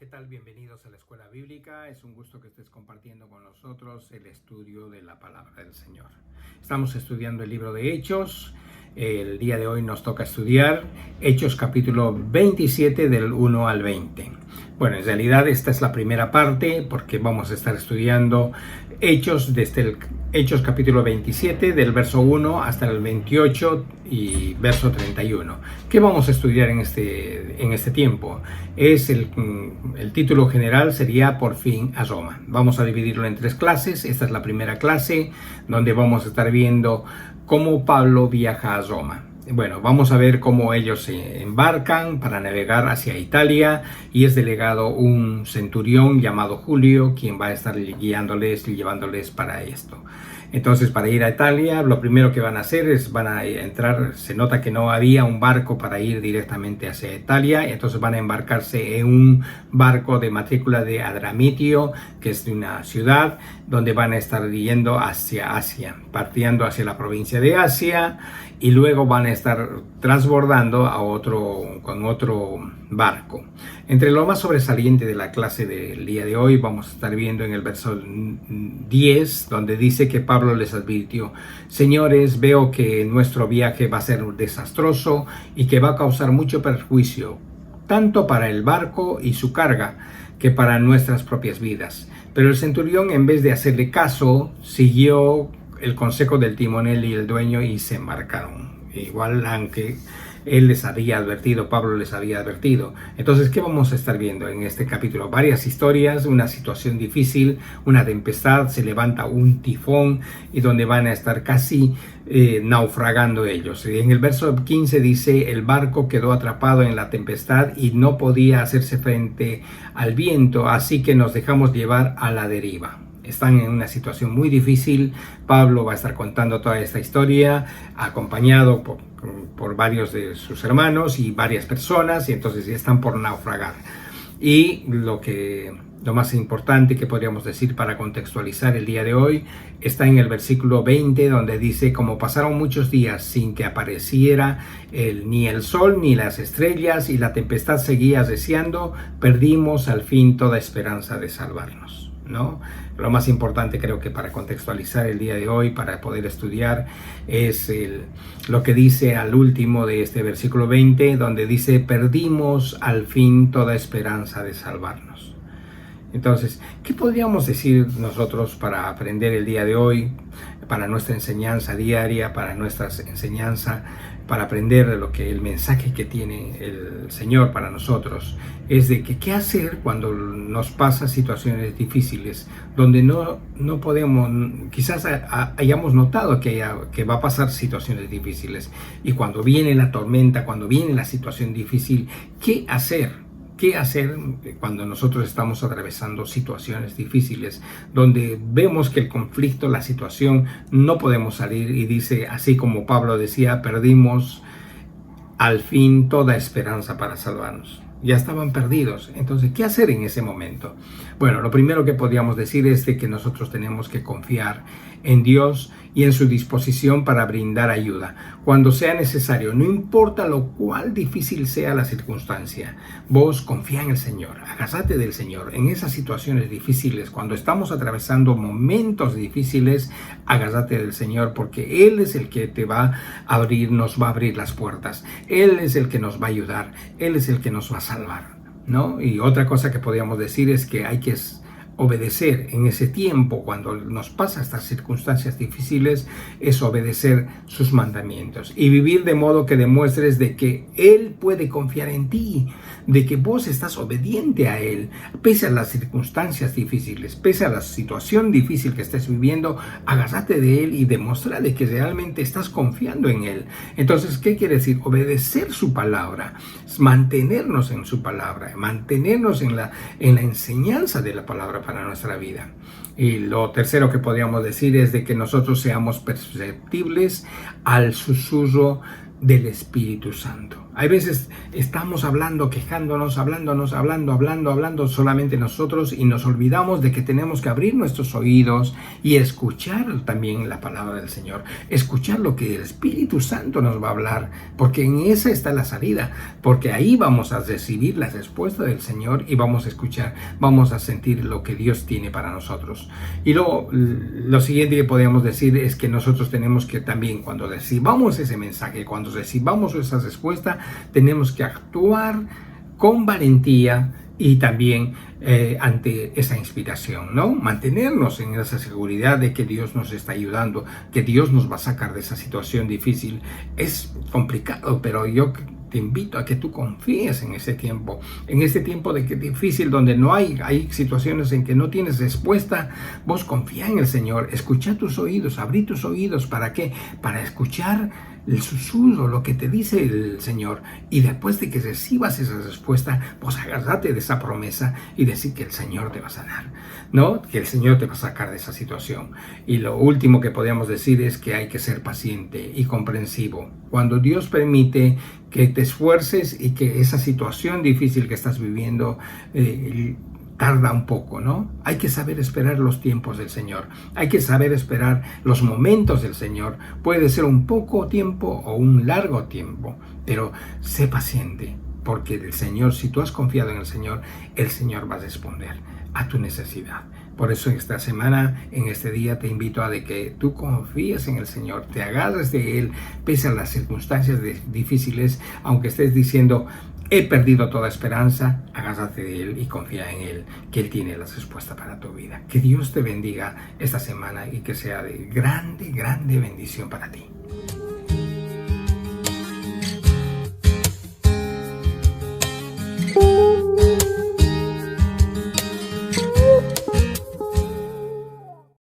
¿qué tal? Bienvenidos a la Escuela Bíblica. Es un gusto que estés compartiendo con nosotros el estudio de la Palabra del Señor. Estamos estudiando el libro de Hechos. El día de hoy nos toca estudiar Hechos capítulo 27 del 1 al 20. Bueno, en realidad esta es la primera parte porque vamos a estar estudiando Hechos desde el Hechos capítulo 27 del verso 1 hasta el 28 y verso 31. ¿Qué vamos a estudiar en este tiempo? El título general sería Por fin a Roma. Vamos a dividirlo en 3 clases. Esta es la primera clase donde vamos a estar viendo cómo Pablo viaja a Roma. Bueno, vamos a ver cómo ellos se embarcan para navegar hacia Italia y es delegado un centurión llamado Julio quien va a estar guiándoles y llevándoles para esto. Entonces, para ir a Italia, lo primero que van a hacer es van a entrar. Se nota que no había un barco para ir directamente hacia Italia, entonces van a embarcarse en un barco de matrícula de Adramitio, que es de una ciudad donde van a estar yendo hacia Asia, partiendo hacia la provincia de Asia, y luego van a estar transbordando con otro barco. Entre lo más sobresaliente de la clase del día de hoy vamos a estar viendo en el verso 10, donde dice que Pablo les advirtió: señores, veo que nuestro viaje va a ser desastroso y que va a causar mucho perjuicio, tanto para el barco y su carga, que para nuestras propias vidas. Pero el centurión, en vez de hacerle caso, siguió el consejo del timonel y el dueño y se embarcaron. Igual, aunque él les había advertido, Pablo les había advertido. Entonces, ¿qué vamos a estar viendo en este capítulo? Varias historias, una situación difícil, una tempestad, se levanta un tifón y donde van a estar casi naufragando ellos. En el verso 15 dice: el barco quedó atrapado en la tempestad y no podía hacerse frente al viento, así que nos dejamos llevar a la deriva. Están en una situación muy difícil. Pablo va a estar contando toda esta historia, acompañado por varios de sus hermanos y varias personas, y entonces ya están por naufragar. Y lo más importante que podríamos decir para contextualizar el día de hoy está en el versículo 20, donde dice: como pasaron muchos días sin que apareciera ni el sol ni las estrellas y la tempestad seguía arreciando, perdimos al fin toda esperanza de salvarnos, ¿no? Lo más importante, creo que para contextualizar el día de hoy, para poder estudiar, es lo que dice al último de este versículo 20, donde dice: perdimos al fin toda esperanza de salvarnos. Entonces, ¿qué podríamos decir nosotros para aprender el día de hoy, para nuestra enseñanza diaria, para nuestra enseñanza, para aprender de lo que el mensaje que tiene el Señor para nosotros? Es de que qué hacer cuando nos pasan situaciones difíciles, donde no podemos, quizás hayamos notado que va a pasar situaciones difíciles, y cuando viene la tormenta, cuando viene la situación difícil, ¿qué hacer? ¿Qué hacer cuando nosotros estamos atravesando situaciones difíciles, donde vemos que el conflicto, la situación, no podemos salir? Y dice, así como Pablo decía, perdimos al fin toda esperanza para salvarnos. Ya estaban perdidos. Entonces, ¿qué hacer en ese momento? Bueno, lo primero que podríamos decir es de que nosotros tenemos que confiar en Dios y en su disposición para brindar ayuda cuando sea necesario, no importa lo cual difícil sea la circunstancia. Vos confía en el Señor, agárrate del Señor en esas situaciones difíciles. Cuando estamos atravesando momentos difíciles, agárrate del Señor, porque Él es el que te va a abrir, nos va a abrir las puertas. Él es el que nos va a ayudar, Él es el que nos va a salvar, ¿no? Y otra cosa que podríamos decir es que hay que obedecer en ese tiempo, cuando nos pasa estas circunstancias difíciles, es obedecer sus mandamientos y vivir de modo que demuestres de que Él puede confiar en ti, de que vos estás obediente a Él, pese a las circunstancias difíciles, pese a la situación difícil que estés viviendo. Agárrate de Él y demuestra de que realmente estás confiando en Él. Entonces, ¿qué quiere decir? Obedecer su palabra, mantenernos en su palabra, mantenernos en la enseñanza de la palabra para nuestra vida. Y lo tercero que podríamos decir es de que nosotros seamos perceptibles al susurro del Espíritu Santo. Hay veces estamos hablando, quejándonos, hablando solamente nosotros y nos olvidamos de que tenemos que abrir nuestros oídos y escuchar también la palabra del Señor, escuchar lo que el Espíritu Santo nos va a hablar, porque en esa está la salida, porque ahí vamos a recibir la respuesta del Señor y vamos a escuchar, vamos a sentir lo que Dios tiene para nosotros. Y lo siguiente que podríamos decir es que nosotros tenemos que también, cuando recibamos ese mensaje, cuando recibamos esa respuesta, tenemos que actuar con valentía y también ante esa inspiración, ¿no? Mantenernos en esa seguridad de que Dios nos está ayudando, que Dios nos va a sacar de esa situación difícil. Es complicado, pero yo te invito a que tú confíes en ese tiempo de que difícil, donde no hay situaciones en que no tienes respuesta. Vos confía en el Señor, escucha tus oídos, abrí tus oídos. ¿Para qué? Para escuchar el susurro, lo que te dice el Señor, y después de que recibas esa respuesta, pues agárrate de esa promesa y decir que el Señor te va a sanar, ¿no? Que el Señor te va a sacar de esa situación. Y lo último que podríamos decir es que hay que ser paciente y comprensivo. Cuando Dios permite que te esfuerces y que esa situación difícil que estás viviendo tarda un poco, ¿no? Hay que saber esperar los tiempos del Señor. Hay que saber esperar los momentos del Señor. Puede ser un poco tiempo o un largo tiempo, pero sé paciente, porque el Señor, si tú has confiado en el Señor va a responder a tu necesidad. Por eso esta semana, en este día, te invito a de que tú confíes en el Señor, te agarres de Él, pese a las circunstancias difíciles, aunque estés diciendo, he perdido toda esperanza, agárrate de Él y confía en Él, que Él tiene la respuesta para tu vida. Que Dios te bendiga esta semana y que sea de grande, grande bendición para ti.